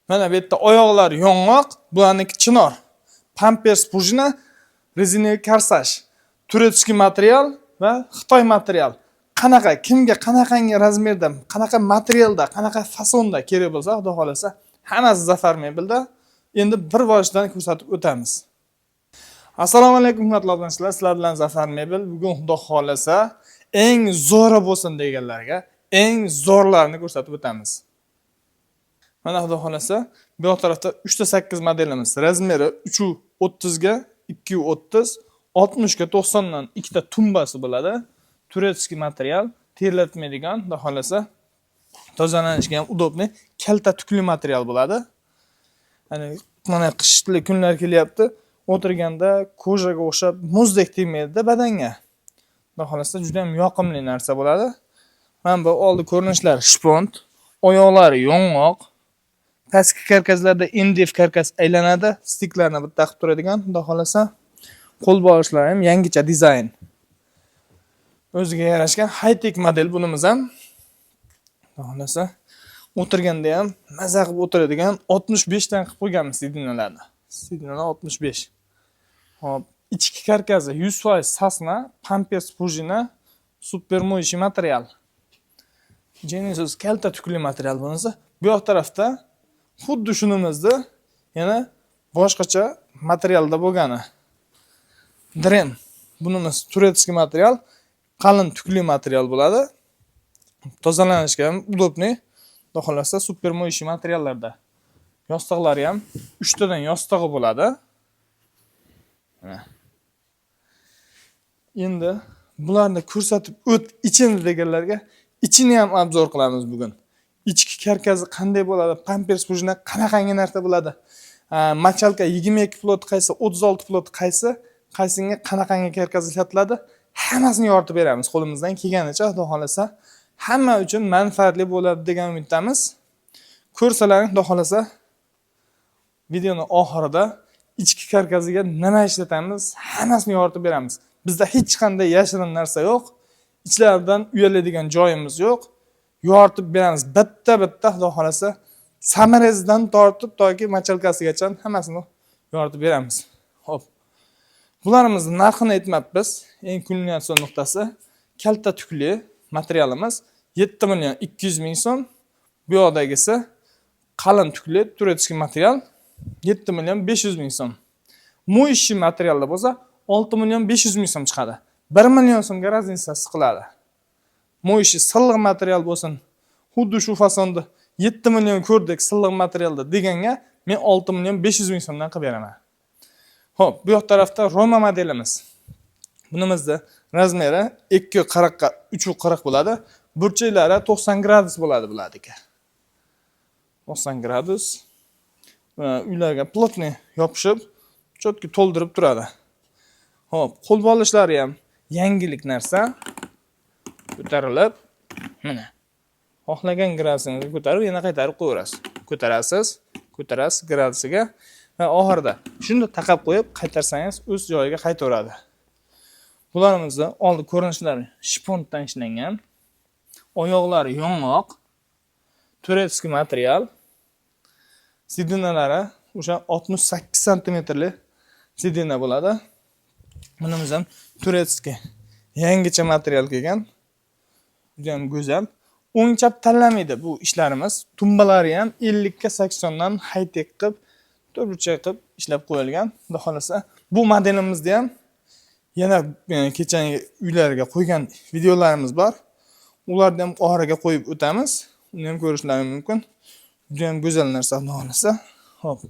Mana bu yerda oyoqlari yong'oq, bularniki chinor. Pampers prujina, rezinoviy korsaj, turetskiy material va Xitoy material. Qanaqa, kimga qanaqangi razmerda, qanaqa materialda, qanaqa fasonda kerak bo'lsa, xudo xolasa, hammasi Zafar Mebelda. Endi bir vositadan ko'rsatib o'tamiz. Assalomu alaykum hurmatli obunachilar, sizlar bilan Zafar Mebel. Bugun xudo xolasa eng zo'ri bo'lsin deganlarga eng zo'rlarini ko'rsatib o'tamiz. Mana xudo xolasa, bu tarafda 3.8 modelimiz. Razmeri 3.30 ga 2.30, 60 ga 90 dan ikkita tumbasi bo'ladi. Turetskiy material, terlatmaydigan, xudo xolasa tozalanishga ham udobniy, kalta tukli material bo'ladi. Hani mana qishli kunlar kelyapti. O'tirganda ko'jaga o'xshab muzdek tegmaydi badanga. Xudo xolasa juda ham yoqimli narsa bo'ladi. Mana bu oldi ko'rinishlari shpont, oyoqlari yong'oq, pastki karkaslarda MDF karkas aylanadi, stiklarni bitta qilib turadigan, xudo xolasa qo'l bo'g'ishlari ham yangicha dizayn. O'ziga yarashgan high-tech model bunimiz ham. Xudo xolasa o'tirganda ham maza qilib o'tiradigan 65 dan qilib qo'yganmiz sidinalarni. Sidinalar 65. Hop, ichki karkasi 100% sasna, Pampers prujina, super mo'yishi material. Genesis kalta tukli material bo'lsa, bu yoq tarafda xuddi shunimizni yana boshqacha materialda bo'lgani. Dren. Bunimiz turetskiy material, qalin tukli material bo'ladi. Tozalanishga ham udobniy. Xudo xolasa super mo'yishi materiallarda. Yostiqlari ham 3 tadan yostig'i bo'ladi. Endi bularni ko'rsatib o't ichini deganlarga ichini ham obzor qilamiz bugun. Ichki karkasi qanday bo'ladi? Pampers prujina qanaqangi narsa bo'ladi? Machalka 22 flot qaysi, 36 flot qaysi, qaysinga qanaqangi karkas ishlatiladi? Hammasini yoritib beramiz qo'limizdan kelganicha, xudo xolasa hamma uchun manfaatli bo'ladi degan umiddamiz. Ko'rsalaring, xudo xolasa videoni oxirida ichki karkasiga nima ishlatamiz, hammasini yoritib beramiz. Bizda hech qanday yashirin narsa yo'q. Ichlaridan uyaladigan joyimiz yo'q. Yoritib beramiz. Bitta xudo xolasa samarasidan tortib toki machalkasigacha hammasini yoritib beramiz. Xo'p. Bularimizni narxini aytmabmiz. Eng kulminatsion nuqtasi kalta tukli materialimiz 7 million 200 ming so'm. Bu yoqdagisi qalin tukli turetskiy material 7 million 500 ming so'm. Mo'yishi materialda bo'lsa 6 million 500 ming so'm chiqadi. 1 million so'mga razницasi qiladi. Mo'yishi silliq material bo'lsin. Xuddi shu fasonda 7 million ko'rdik silliq materialda deganga men 6 million 500 ming so'mdan qilib beraman. Xo'p, bu yoq tarafda Roma modelimiz. Bunimizda razmeri 2.40 ga 3.40 bo'ladi. Burchaklari 90 gradus bo'ladi bulardagi. 90 gradus. Uylarga plotni yopishib, chotki to'ldirib turadi. Xo'p, qo'l bo'g'ishlari ham yangilik narsa. Ko'tarilib, mana. Xohlagan gradusingizga ko'tarib, yana qaytarib qo'yasiz. Ko'tarasiz gradusiga va oxirida shunda taqab qo'yib, qaytarsangiz o'z joyiga qaytaveradi. Bularimizni oldi ko'rinishlari shpontdan ishlangan. Oyoqlari yong'oq, turetskiy material. Sidinalari o'sha 68 santimetrli sidina bo'ladi. Bunimiz ham turetskiy yangicha material kelgan. Juda ham go'zal. O'ng chap tanlamaydi bu ishlarimiz. Tumbalari ham 50 ga 80 dan high-tech qilib, to'rtburchak qilib ishlab qo'yilgan. Xudo xolasa bu modelimizda ham yana kechagi uylarga qo'ygan videolarimiz bor. Ularni ham oxiriga qo'yib o'tamiz. Uni ham ko'rishlaringiz mumkin. Juda ham go'zal narsa xudo xolasa. Xo'p.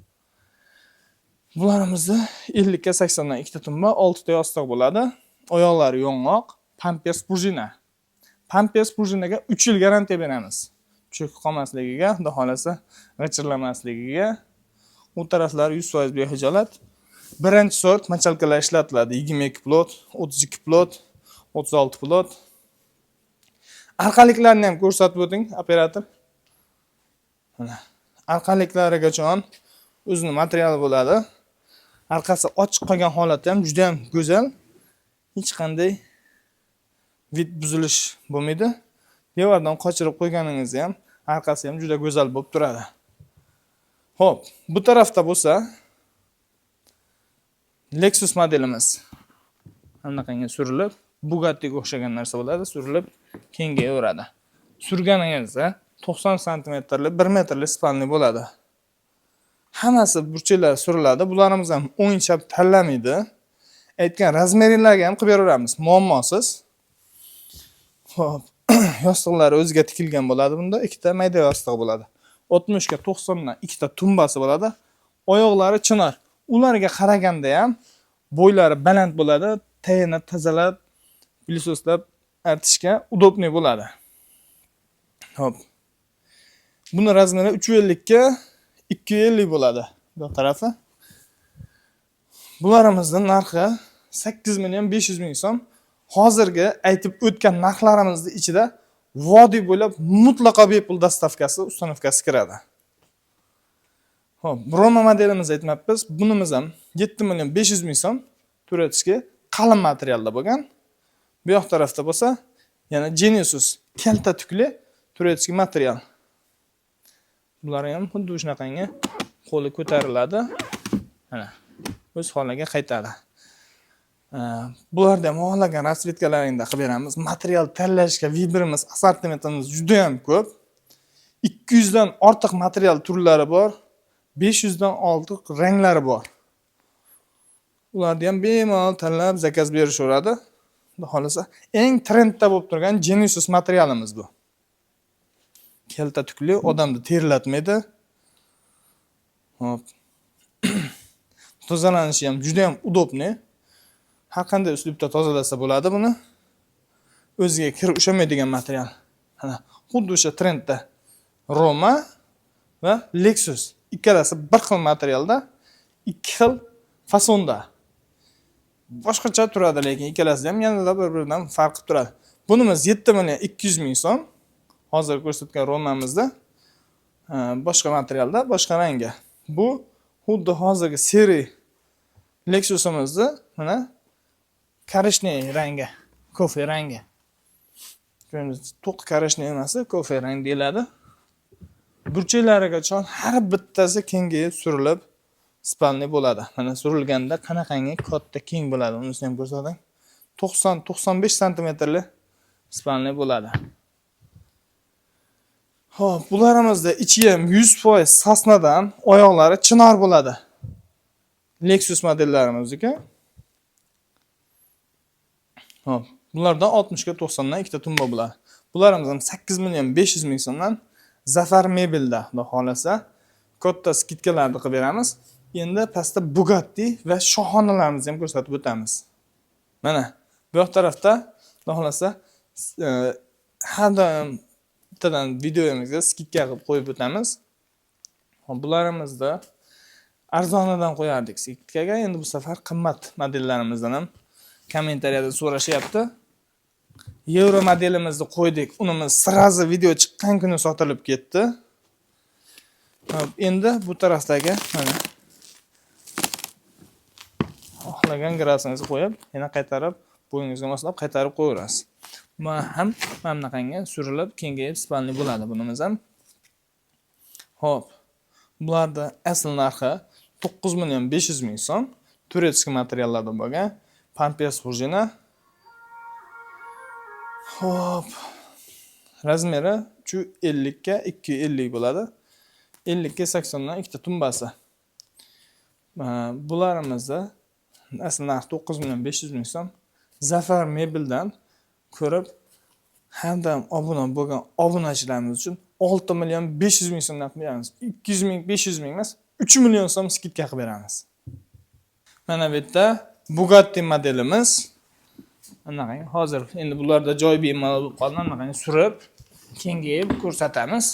Bularimizni 50 ga 80 dan ikkita tumba, 6 ta yostiq bo'ladi. Oyoqlari yong'oq, Pampers prujina. Pampers prujinaga 3 yil garantiya beramiz. Cho'kib qolmasligiga, xudo xolasa g'ijirlamasligiga. U taraflari 100% behijolat. Birinchi sort machalkalar ishlatiladi. 22 plot, 32 plot, 36 plot. Arqaliklarni ham ko'rsatib o'ting, operator. Mana arqaliklarigacha o'zining materiali bo'ladi. Arqasi ochiq qolgan holati ham juda ham go'zal. Hech qanday vid buzilish bo'lmaydi. Devordan qochirib qo'yganingiz ham arqasi ham juda go'zal bo'lib turadi. Xo'p, bu tarafda bo'lsa Lexus modelimiz anaqangi surilib, Bugatti'ga o'xshagan narsa bo'ladi, surilib kengayaveradi. Surganingizda 90 santimetrli, 1 metrli spanli bo'ladi. Hammasi burchaklari suriladi. Bularimiz ham o'yinchab tanlamaydi. Aytgan razmerlarga ham qilib beraveramiz, muammosiz. Xo'p, yostiqlari o'ziga tikilgan bo'ladi bunda. Ikkita mayda yostiq bo'ladi. 60 ga 90 dan ikkita tumbasi bo'ladi. Oyoqlari chinor. Ularga qaraganda ham bo'ylari baland bo'ladi. Tayini tozalab, pilisoslab artishga udobniy bo'ladi. Xo'p. Buni razmeri 350 ga 250 bo'ladi bu tarafi. Bularımızın narxi 8 milyon 500 ming so'm. Hozirgi aytib o'tgan narxlarimizni ichida vodiy bo'ylab mutlaqo bepul dostavkasi, ustanovkasi kiradi. Xo'p, Roma modelimizni aytmabmiz. Bunimiz ham 7 milyon 500 ming so'm turatishga qalin materialda bo'lgan. Bu yoq tarafda bo'lsa, yana Genesis kalta tukli turatishga material. Bular ham xuddi shunaqangi qo'li ko'tariladi. Mana o'z holiga qaytadi. Bularda ham xohlagan rasvetkalaringda qilib beramiz. Material tanlashga Vibrimiz, assortimentimiz juda ham ko'p. 200 dan ortiq material turlari bor. 500 dan ortiq ranglari bor. Ularni ham bemalol tanlab zakaz berishaveradi. Xudo xolasa, eng trendda bo'lib turgan Genesis materialimiz bu. Kalta tukli, odamni terlatmaydi. Hop. Tozalanishi ham juda ham udobniy. Har qanday uslubda tozalasa bo'ladi buni. O'ziga kir ushamaydigan material. Mana xuddi o'sha trendda Roma va Lexus ikkalasi bir xil materialda, ikki xil fasonda. Boshqacha turadi, lekin ikkalasi ham yanada bir-biridan farq qilib turadi. Bunimiz 7 million 200 ming so'm. Hozir ko'rsatgan Romamizda boshqa materialda, boshqa rangga. Bu xuddi hozirgi seri Lexus'imizni mana korishniy rangi, kofe rangi. To'q korishniy emas, kofe rang deyiladi. Burchaklariga chon har bittasi kengayib surilib spalni bo'ladi. Mana surilganda qanaqangi katta keng bo'ladi, unisini ham ko'rsating. 90-95 santimetrli spalni bo'ladi. Xo'p, bularımizda ichi ham 100% sasnadan, oyoqlari chinor bo'ladi. Lexus modellarimizga. Xo'p, bulardan 60 ga 90 dan ikkita tumba bo'ladi. Bularimiz ham 8 million 500 ming so'mdan Zafar Mebelda, xudo xolasa, katta skidkalarni qilib beramiz. Endi pastda Bugatti va shohonalarimizni ham ko'rsatib o'tamiz. Mana bu yoq tarafda, xudo xolasa, har doim bittadan videomizga skidka qilib qo'yib o'tamiz. Bularimizni arzonidan qo'yardik skidkaga, endi bu safar qimmat modellarimizdan ham kommentariyada so'rashyapti. Euro modelimizni qo'ydik. Unimiz sirazi video chiqqan kuni sotilib ketdi. Endi bu tarafdagi mana xohlagan grasingizni qo'yib, yana qaytarib, bo'yingizga moslab qaytarib qo'yaverasiz. Mana ham bunaqangi surilib, kengayib spalni bo'ladi bunimiz ham. Xo'p. Bularda asl narxi 9 million 500 ming so'm. Turetskiy materiallardan bo'lgan Pampers prujina. Xo'p. Razmeri 350 ga 250 bo'ladi. 50 ga 80 dan ikkita tumbasi. Bularimizni asl narxi 9 million 500 ming so'm. Zafar Mebeldan ko'rib, hamdam obuna bo'lgan obunachilarimiz uchun 6 million 500 ming so'mdan qilib beramiz. 200 ming, 500 ming emas, 3 million so'm skidka qilib beramiz. Mana bu yerda Bugatti modelimiz. Anaqang hozir endi bularda joy bemalol bo'lib qoldi, anaqang surib, kengayib ko'rsatamiz.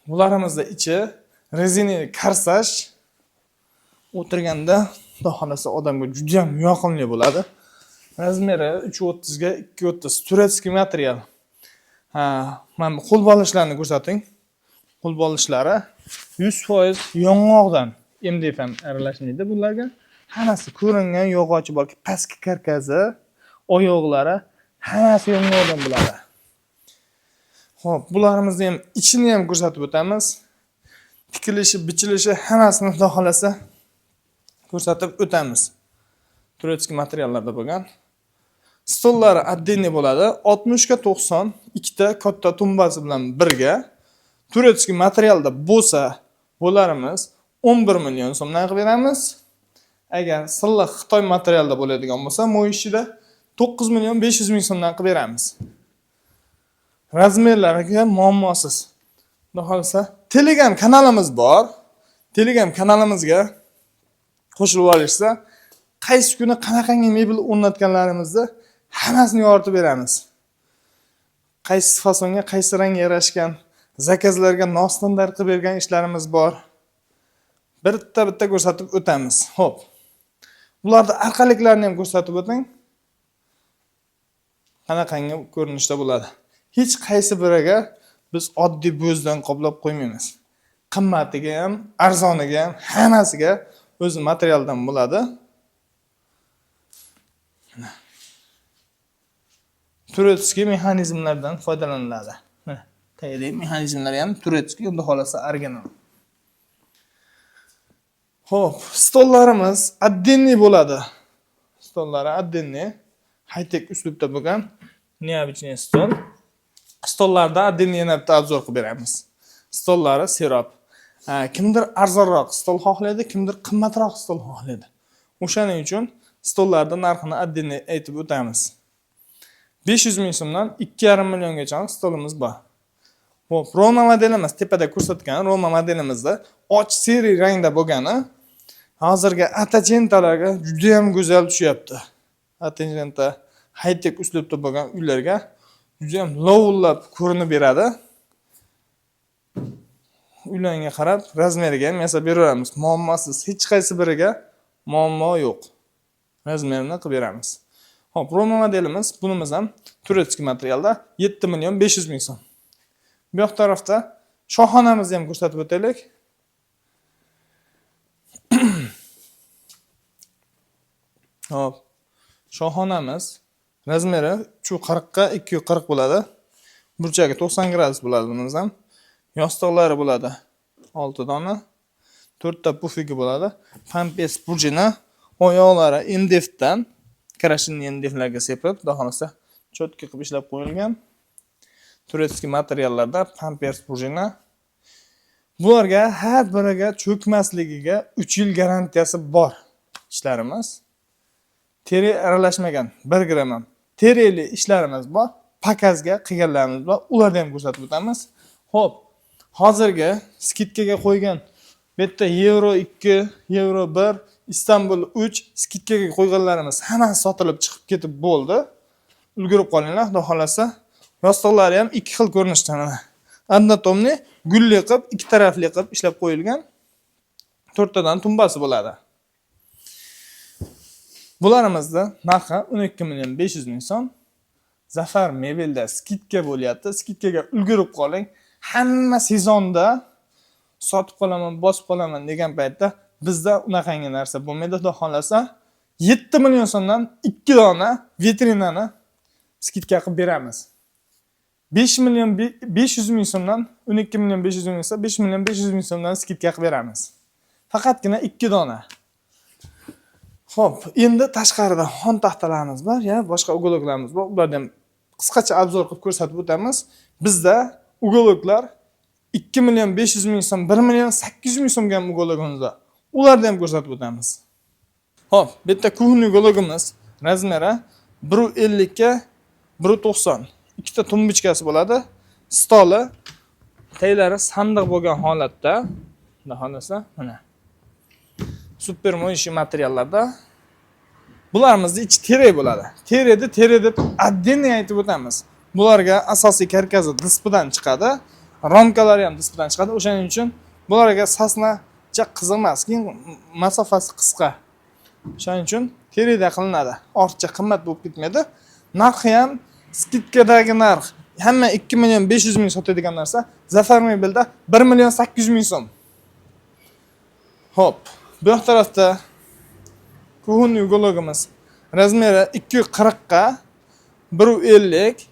Bularimizni ichi rezinaviy korsaj. O'tirganda xudo xolasa odamga juda ham yoqimli bo'ladi. Razmeri 330 ga 230 turetskiy material. Mana qo'l bolishlarni ko'rsating. Qo'l bolishlari 100% yong'oqdan MDF ham aralashmaydi bularga. Hammasi ko'ringan yog'ochi borki, pastki karkazi, oyoqlari hammasi yong'oqdan bo'ladi. Xo'p, bularimizni ham ichini ham ko'rsatib o'tamiz. Tikilishi, bichilishi hammasini xudo xolasa ko'rsatib o'tamiz. Turetskiy materiallarda bo'lgan. Stollari отдельный bo'ladi. 60 ga 90 ikkita katta tumbasi bilan birga. Turetskiy materialda bo'lsa, bo'larimiz 11 million so'mdan qilib beramiz. Agar silliq Xitoy materialda bo'ladigan bo'lsa, mo'yishida 9 million 500 ming so'mdan qilib beramiz. Razmerlariga muammosiz. Xudo xolasa, Telegram kanalimiz bor. Telegram kanalimizga qo'shilib olishsa, qaysi kuni qanaqangi mebel o'rnatganlarimizni hammasini yoritib beramiz. Qaysi fasonga, qaysi rangga yarashgan zakazlarga nostandart qilib bergan ishlarimiz bor. Bitta ko'rsatib o'tamiz. Xo'p. Bularda orqaliklarni ham ko'rsatib o'ting. Qanaqangi ko'rinishda bo'ladi. Hech qaysi biriga biz oddiy bo'zdan qoplab qo'ymaymiz. Qimmatiga ham, arzoniga ham, hammasiga o'zi materialdan bo'ladi. Turetskiy mexanizmlardan foydalaniladi. Tayyorli mexanizmlar ham Turetskiy, unda xolasa original. Xo'p, stollarimiz отдельный bo'ladi. Stollari отдельный, high-tech uslubda bo'lgan neobычный stol. Stollarda отдельный yana bitta obzor qilib beramiz. Stollari sirop. Kimdir arzonroq stol xohlaydi, kimdir qimmatroq stol xohlaydi. O'shaning uchun stollarda narxini отдельный aytib o'tamiz. 500 ming so'mdan 2,5 milliongacha stolimiz bor. Xo'p, Roma modelimiz tepada ko'rsatgan Roma modelimizda och seri rangda bo'lgani hozirgi atachentalarga juda ham go'zal tushyapti. Atachenta high-tech uslubda bo'lgan uylarga juda ham lovullab ko'rinib beradi. Uylarga qarab, razmeriga ham yasab beramiz. Muammosiz, hech qaysi biriga muammo yo'q. Razmerini qilib beramiz. Xo'p, Roma modelimiz, bunimiz ham Turetskiy materialda 7 million 500 ming so'm. Bu yoq tarafda shohonamizni ham ko'rsatib o'taylik. Hop. Shohonamiz razmeri 340 ga 240 bo'ladi. Burchagi 90 gradus bo'ladi bunimiz ham. Yostiqlari bo'ladi 6 dona. 4 ta pufigi bo'ladi. Pampers burjini oyoqlari MDFdan karashinli MDFlarga sepib, xudo xolasa cho'tki qilib ishlab qo'yilgan. Turetskiy materiallarda Pampers burjini. Bularga har biriga cho'kmasligiga 3 yil garantiyasi bor ishlarimiz. Teri aralashmagan 1 gram ham terili ishlarimiz bor. Pakazga qilganlarimiz bor. Ularni ham ko'rsatib o'tamiz. Xo'p, hozirgi skidkaga qo'ygan bitta euro 2, euro 1, Istanbul 3 skidkaga qo'yganlarimiz hammasi sotilib chiqib ketib bo'ldi. Ulgurib qolinglar, xudo xolasa. Yostiqlari ham ikki xil ko'rinishda mana. Anatomiy gulli qilib, ikki tarafli qilib ishlab qo'yilgan. 4 tadan tumbasi bo'ladi. Bularimizni narxi 12 million 500 ming so'm. Zafar mebelda skidka bo'lyapti. Skidkaga ulgurib qoling. Hamma sezonda sotib qolaman, bosib qolaman degan paytda bizda unaqangi narsa bo'lmaydi. Xudo xolasa 7 million so'mdan 2 dona vitrinani skidka qilib beramiz. 5 million 500 ming so'mdan 12 million 500 ming esa 5 million 500 ming so'mdan skidka qilib beramiz. Faqatgina 2 dona. Xo'p, endi tashqarida xon taxtalarimiz bor, ya boshqa ugoloklarimiz bor. Ularni ham qisqacha obzor qilib ko'rsatib o'tamiz. Bizda ugoloklar 2 million 500 ming so'm, 1 million 800 ming so'mga ham ugologimiz bor. Ularni ham ko'rsatib o'tamiz. Xo'p, bitta kuhni ugologimiz razmeri 1.50 ga 1.90. Ikkita tumbichkasi bo'ladi. Stoli taylari sandiq bo'lgan holatda, xudo xolasa, mana. Super mo'yishi materiallarda. Bularimizni ichi terak bo'ladi. Teri deb отдельный aytib o'tamiz. Bularga asosiy karkazi dispdan chiqadi. Ramkalari ham dispdan chiqadi. O'shaning uchun bularga sasna qiziq emas, keyin masofasi qisqa. O'shaning uchun terida qilinadi. Ortiqcha qimmat bo'lib ketmaydi. Narxi ham skidkadagi narx. Hamma 2 million 500 ming sotadigan narsa Zafar mebelda 1 million 800 ming so'm. Hop, bu yoq tarafda kuhun ugologimiz razmeri 240 ga 150.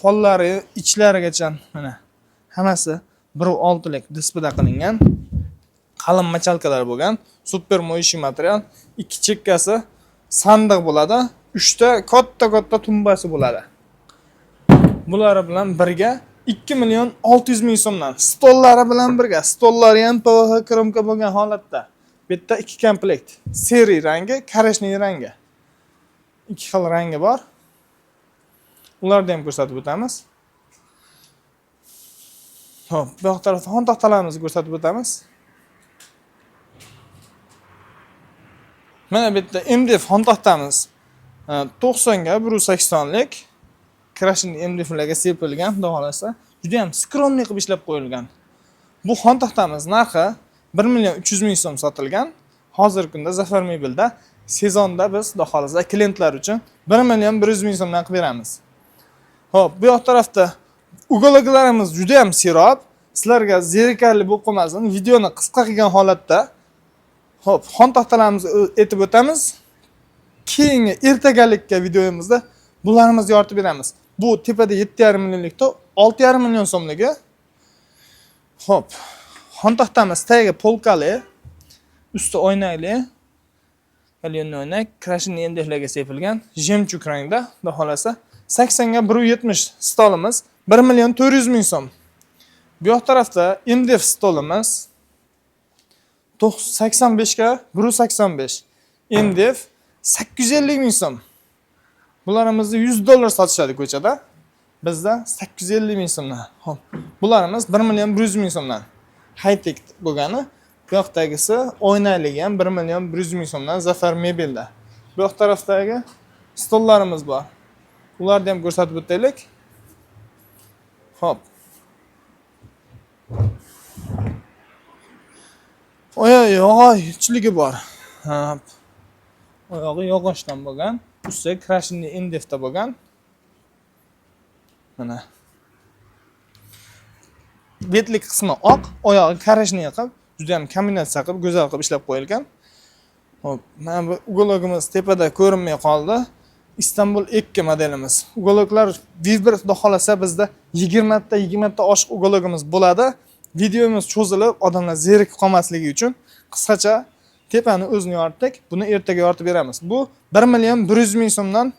pollari, ichlarigacha mana hammasi 1.6lik displeyda qilingan. Qalin machalkalar bo'lgan, super moyishi material, ikki chekkasi sandiq bo'ladi, 3 ta katta tumbasi bo'ladi. Bular bilan birga 2 million 600 ming so'mdan, stollari bilan birga, stollari ham PVH kromka bo'lgan holatda. Bu yerda 2 komplekt, seri rangi, koreshniy rangi. 2 xil rangi bor. Ularni ham ko'rsatib o'tamiz. Xo'p, bu yoq tarafda xon taxtalarimizni ko'rsatib o'tamiz. Mana bu yerda MDF xon taxtamiz 90 ga 180 lik. Krashin MDFlarga sepilgan, xudo xolasa, juda ham skromniy qilib ishlab qo'yilgan. Bu xon taxtamiz narxi 1 million 300 ming so'm sotilgan. Hozirgi kunda Zafar Mebelda sezonda biz xudo xolasa klientlar uchun 1 million 100 ming so'mdan qilib beramiz. Xo'p, bu yoq tarafda ugologlarimiz juda ham serob. Sizlarga zerikarli bo'lib qolmasin, videoni qisqa qilgan holatda xo'p, xon taxtalarimizni aytib o'tamiz. Keyingi ertagalikka videomizda bularimizni yoritib beramiz. Bu tepada 7,5 millionlikda 6,5 million so'mligi. Xo'p, xon taxtamiz tagiga polkali, usti oynakli, galyon oynak, krashin MDFlarga sepilgan, jemchug rangda, xudo xolasa 80 ga 170 stolimiz 1 million 400 ming so'm. Bu yoq tarafda MDF stolimiz 85 ga 185. MDF 850 ming so'm. Bularimizni $100 sotishadi ko'chada. Bizda 850 ming so'mdan. Xo'p, bularimiz 1 million 100 ming so'mdan. High-tech bo'lgani, bu yoqdagisi oynaligi ham 1 million 100 ming so'mdan Zafar Mebelda. Bu yoq tarafdagi stollarimiz bor. Ularni ham ko'rsatib o'taylik. Xo'p. Yog'ochligi bor. Hop. Oyog'i yog'ochdan bo'lgan, usti krashinli MDFda bo'lgan. Mana. Betlik qismi oq, oyog'i koreshniy qilib, juda ham kombinatsiya qilib, go'zal qilib ishlab qo'yilgan. Hop, mana bu ugologimiz tepada ko'rinmay qoldi. Istanbul 2 modelimiz. Ugologlar Vibir xudo xolasa bizda 20 ta oshiq ugologimiz bo'ladi. Videomiz cho'zilib, odamlar zerikib qolmasligi uchun qisqacha tepani o'zini yoritdik. Buni ertaga yoritib beramiz. Bu 1 million 100 ming so'mdan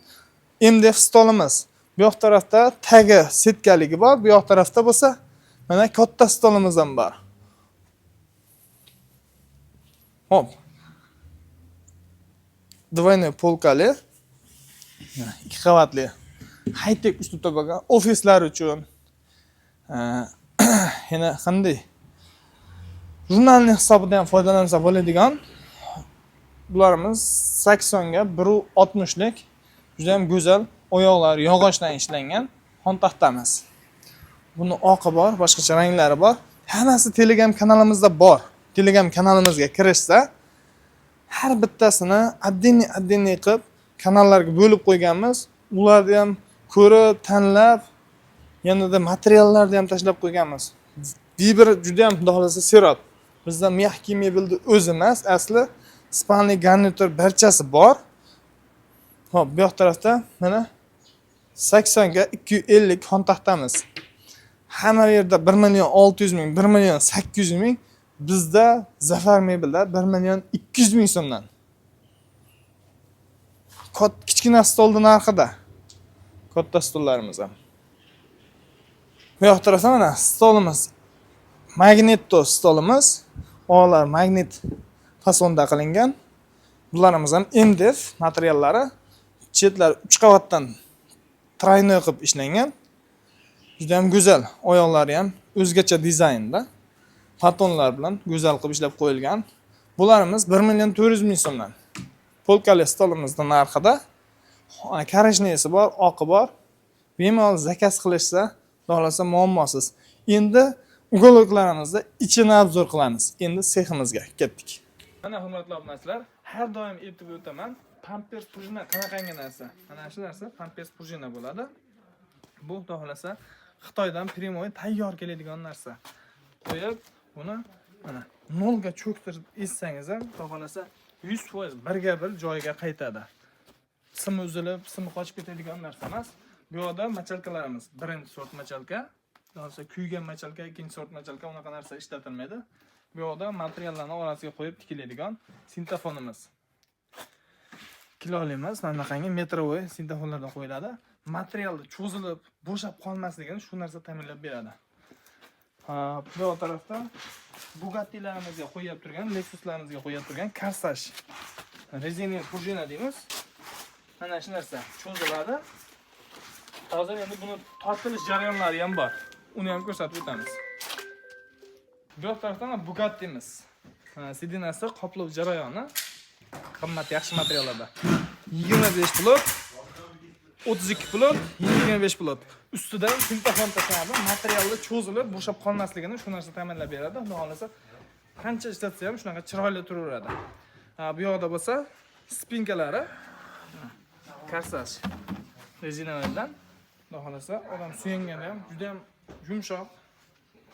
MDF stolimiz. Bu yoq tarafda tagi setkaligi bor. Bu yoq tarafda bo'lsa, mana katta stolimiz ham bor. Hop. Двойной polkali, 2 qavatli high-tech uslubda bo'lgan ofislar uchun yana qanday jurnalning hisobidan ham foydalansa bo'ladigan bularimiz 80 ga 160 lik juda ham go'zal oyoqlar yog'ochdan ishlangan xon taxtamiz. Buni oqi bor, boshqacha ranglari bor. Hammasi Telegram kanalimizda bor. Telegram kanalimizga kirishsa, har bittasini addiniy qilib kanallarga bo'lib qo'yganmiz. Ularni ham ko'rib, tanlab, yanada materiallarni ham tashlab qo'yganmiz. Vibir juda ham xudo xolasa serob. Bizda mehki mebelni o'zi emas, asli spalniy garnitur barchasi bor. Xo'p, bu yoq tarafda mana 80 ga 250 xon taxtamiz. Hamma yerda 1 million 600 ming, 1 million 800 ming, bizda Zafar Mebelda 1 million 200 ming so'mdan. Kichkina stolni narxida. Katta stollarimiz ham. Bu yoq tarafda mana stolimiz. Magneto stolimiz. Olar magnit fasonda qilingan. Bularimiz ham MDF materiallari. Chetlari 3 qavatdan traynoy qilib ishlangan. Juda ham go'zal. Oyoqlari ham o'zgacha dizaynda. Patonlar bilan go'zal qilib ishlab qo'yilgan. Bularimiz 1 million 400 ming so'mdan. Polkali stolimizning narxida koreshniyi bor, oqi bor. Bemalol zakaz qilishsa, xohlasa muammosiz. Endi ugologlarimizda ichini obzor qilamiz. Endi seximizga ketdik. Mana hurmatli obunachilar, har doim aytib o'taman, pampers prujina qanaqangi narsa? Mana shu narsa pampers prujina bo'ladi. Bu xohlasa Xitoydan primoy tayyor keladigan narsa. Qo'yib, buni mana 0 ga cho'ktirib ezsangiz ham, xohlasa 100% birga bir joyiga qaytadi. Simi uzilib, simi qochib ketadigan narsa emas. Bu yerda machalkalarimiz. Birinchi sort machalka, bo'lmasa kuygan machalka, ikkinchi sort machalka, unaqa narsa ishlatilmaydi. Bu yerda materiallarni orasiga qo'yib tikiladigan sintefonimiz. Kiloli emas, mana bunaqangi metrovoy sintefonlardan qo'yiladi. Materialni cho'zilib, bo'shab qolmasligini shu narsa ta'minlab beradi. Bu tarafda Bugattilarimizga qo'yib turgan, Lexuslarimizga qo'yib turgan Corsage rezina prujina deymiz. Mana shu narsa cho'ziladi. Hozir endi buni tortilish jarayonlari ham bor. Uni ham ko'rsatib o'tamiz. Bu tarafda Bugattimiz. Sidinasi qoplov jarayoni qimmat yaxshi materiallarda. 25 plot, 32 plot, 25 plot. Ustidan sintefon tashlanadi, materialni cho'zilib, bo'shab qolmasligini shu narsa ta'minlab beradi. Xudo xolasa qancha ishlatsa ham shunaqa chiroyli turaveradi. Bu yoqda bo'lsa, spinkalari Corsage rezinalardan. Xudo xolasa odam suyanganda ham juda ham yumshoq,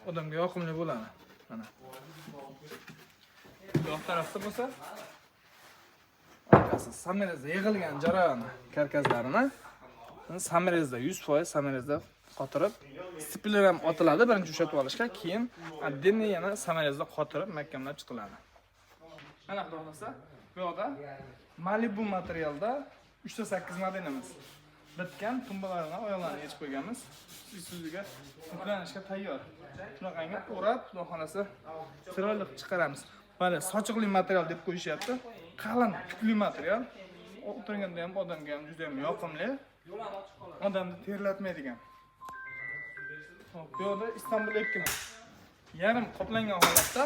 odamga yoqimli bo'ladi. Mana. Bu yoq tarafda bo'lsa, samerezda yig'ilgan jarayoni karkazlarini samerezda 100% samerezda qotirib, stipler ham otiladi birinchi ushatib olishga, keyin отдельно yana samerezda qotirib mahkamlab chiqiladi. Mana xudo xolasa, bu yoqda Malibu materialda 3.8 modelimiz. Bitgan tumbalarini oyoqlarini yechib qo'yganmiz. Ustiga yuklanishga tayyor. Shunaqangi o'rab, xudo xolasa chiroyli chiqaramiz. Mana sochiqli material deb qo'yishyapti. Qalin, tukli material. O'tirganda ham odamga ham juda ham yoqimli. Odamni terlatmaydigan. Hop, bu yerda Istanbul ekkimiz. Yarim qoplangan holatda,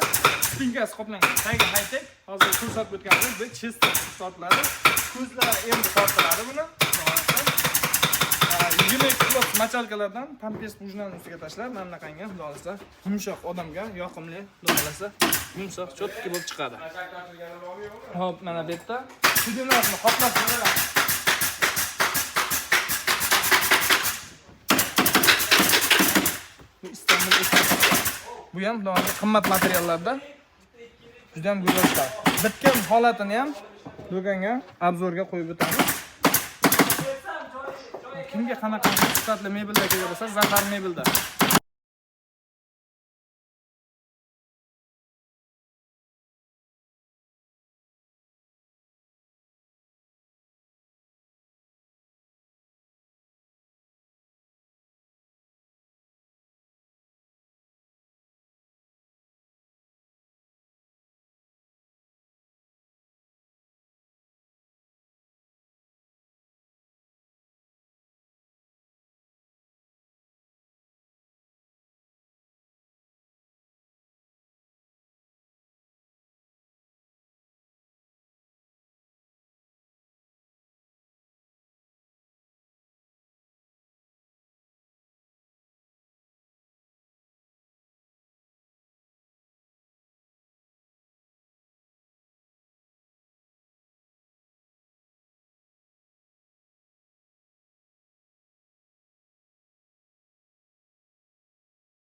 spinkasi qoplangan. Tagi high-tech. Hozir ko'rsatib o'tganimizdek chest tortiladi. Ko'zlari endi tortiladi buni. 20 kilo machalkalardan pampers bujnani ustiga tashlab, mana bunaqangi xudo xolasa yumshoq odamga yoqimli, xudo xolasa yumshoq cho'tki bo'lib chiqadi. Hop, mana bu yerda sidinlarni qoplab beramiz. Bu Istanbul ekasi. Bu ham xudo xolasa qimmat materiallardan juda ham go'zal chiqadi. Bitgan holatini ham do'konga obzorga qo'yib o'tamiz. Kimga qanaqa sifatli mebelda kerak bo'lsa, Zafar mebelda.